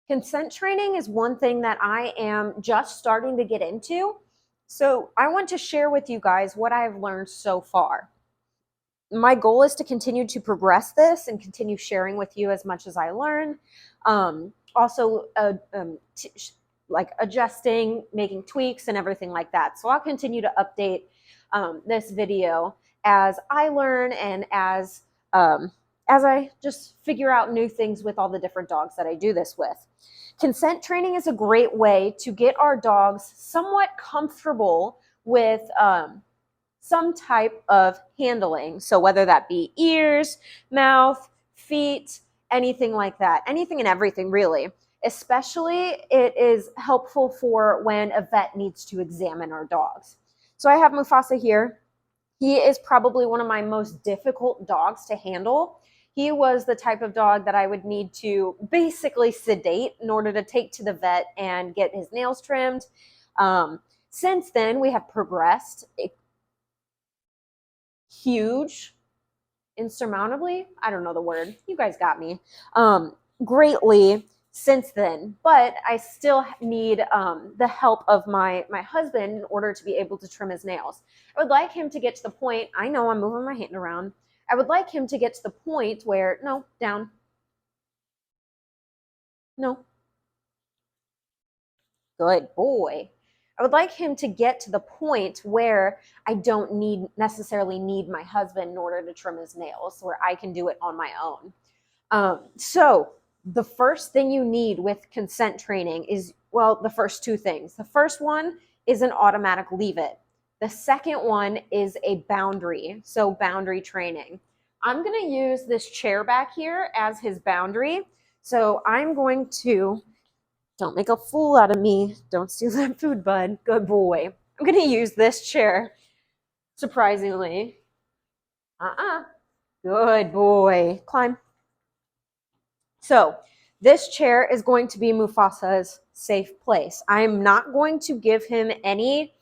Consent training is one thing that I am just starting to get into. So I want to share with you guys what I've learned so far. My goal is to continue to progress this and continue sharing with you as much as I learn. Also, like adjusting, making tweaks, and everything like that. So I'll continue to update this video as I learn and as I just figure out new things with all the different dogs that I do this with. Consent training is a great way to get our dogs somewhat comfortable with some type of handling. So whether that be ears, mouth, feet, anything like that, anything and everything really. Especially it is helpful for when a vet needs to examine our dogs. So I have Mufasa here. He is probably one of my most difficult dogs to handle. He was the type of dog that I would need to basically sedate in order to take to the vet and get his nails trimmed. Since then, we have progressed huge, insurmountably. I don't know the word. You guys got me. Greatly since then, but I still need the help of my husband in order to be able to trim his nails. I would like him to get to the point, I know I'm moving my hand around, I would like him to get to the point where, no, down, no, good boy. I would like him to get to the point where I don't necessarily need my husband in order to trim his nails, where I can do it on my own. So the first thing you need with consent training is, well, the first two things. The first one is an automatic leave it. The second one is a boundary. So boundary training. I'm going to use this chair back here as his boundary. So I'm going to, don't make a fool out of me. Don't steal that food, bud. Good boy. I'm going to use this chair, surprisingly. Good boy. Climb. So this chair is going to be Mufasa's safe place. I'm not going to give him any,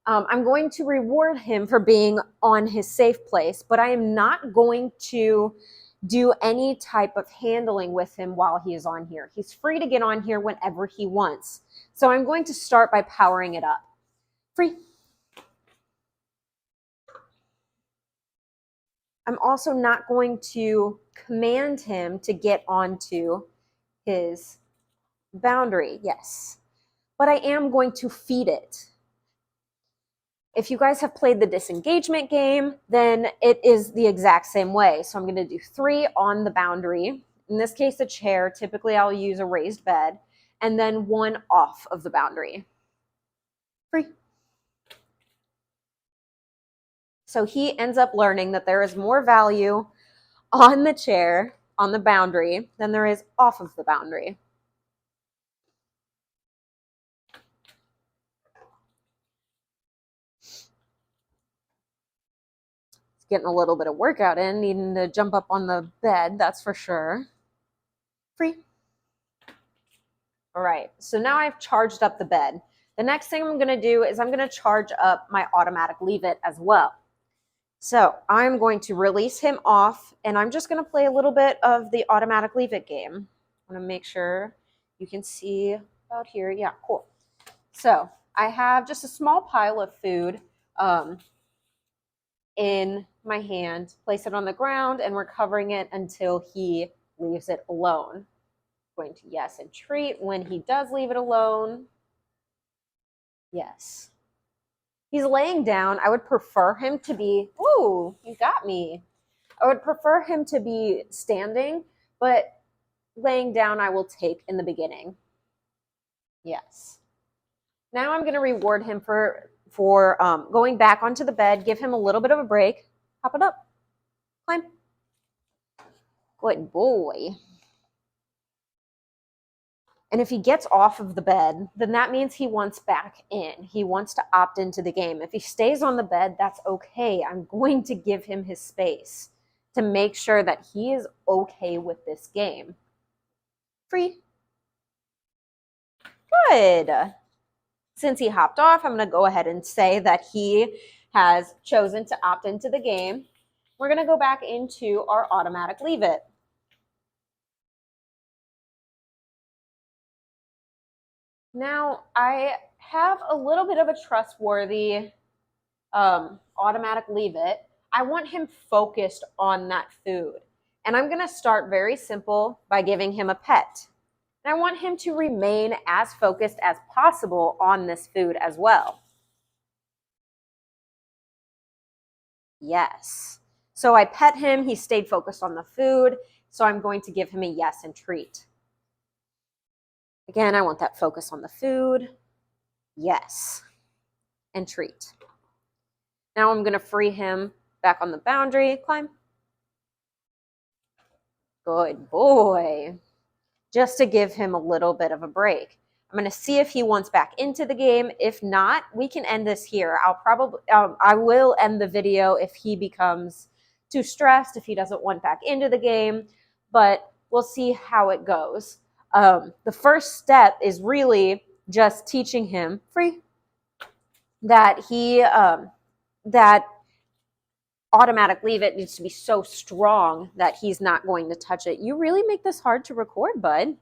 I'm going to reward him for being on his safe place, but I am not going to do any type of handling with him while he is on here. He's free to get on here whenever he wants. So I'm going to start by powering it up. Free. I'm also not going to command him to get onto his boundary, yes. But I am going to feed it. If you guys have played the disengagement game, then it is the exact same way. So I'm going to do 3 on the boundary. In this case, a chair. Typically, I'll use a raised bed. And then 1 off of the boundary. Free. So he ends up learning that there is more value on the chair, on the boundary, than there is off of the boundary. Getting a little bit of workout in, needing to jump up on the bed, that's for sure. Free. All right, so now I've charged up the bed. The next thing I'm gonna do is I'm gonna charge up my automatic leave it as well. So I'm going to release him off, and I'm just gonna play a little bit of the automatic leave it game. I wanna make sure you can see about here. Yeah, cool. So I have just a small pile of food in my hand, place it on the ground, and we're covering it until he leaves it alone. Going to yes and treat when he does leave it alone. Yes. He's laying down. I would prefer him to be, ooh, you got me. I would prefer him to be standing, but laying down I will take in the beginning. Yes. Now I'm going to reward him for going back onto the bed, give him a little bit of a break. Hop it up. Climb. Good boy. And if he gets off of the bed, then that means he wants back in. He wants to opt into the game. If he stays on the bed, that's okay. I'm going to give him his space to make sure that he is okay with this game. Free. Good. Since he hopped off, I'm going to go ahead and say that he has chosen to opt into the game. We're going to go back into our automatic leave it. Now I have a little bit of a trustworthy automatic leave it. I want him focused on that food. And I'm going to start very simple by giving him a pet. And I want him to remain as focused as possible on this food as well. Yes. So I pet him. He stayed focused on the food. So I'm going to give him a yes and treat. Again, I want that focus on the food. Yes. And treat. Now I'm going to free him back on the boundary. Climb. Good boy. Just to give him a little bit of a break. I'm going to see if he wants back into the game. If not, we can end this here. I will end the video if he becomes too stressed, if he doesn't want back into the game, but we'll see how it goes. The first step is really just teaching him free that that automatic leave it needs to be so strong that he's not going to touch it. You really make this hard to record, bud.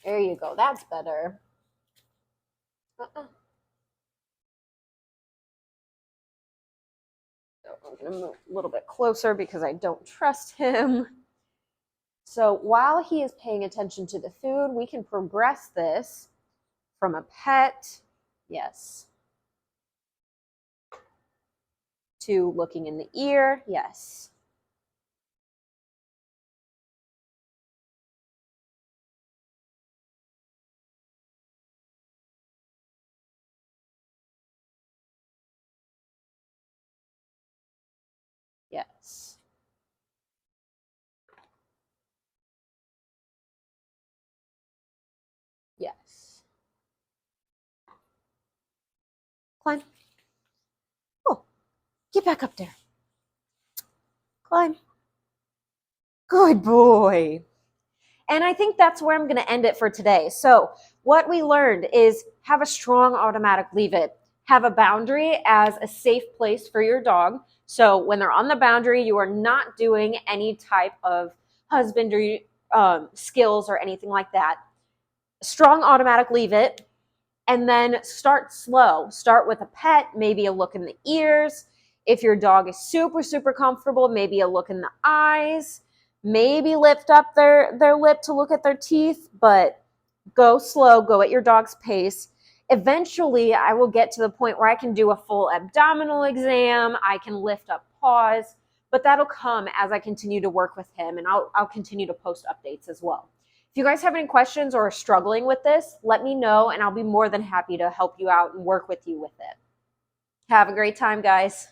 There you go. That's better. So I'm going to move a little bit closer because I don't trust him. So while he is paying attention to the food, we can progress this from a pet, yes, to looking in the ear, yes. Yes. Yes. Climb. Oh, get back up there. Climb. Good boy. And I think that's where I'm going to end it for today. So what we learned is have a strong automatic leave it. Have a boundary as a safe place for your dog. So when they're on the boundary, you are not doing any type of husbandry skills or anything like that. Strong automatic leave it. And then start slow. Start with a pet, maybe a look in the ears. If your dog is super, super comfortable, maybe a look in the eyes. Maybe lift up their lip to look at their teeth, but go slow, go at your dog's pace. Eventually, I will get to the point where I can do a full abdominal exam. I can lift up paws, but that'll come as I continue to work with him, and I'll continue to post updates as well. If you guys have any questions or are struggling with this, let me know, and I'll be more than happy to help you out and work with you with it. Have a great time, guys.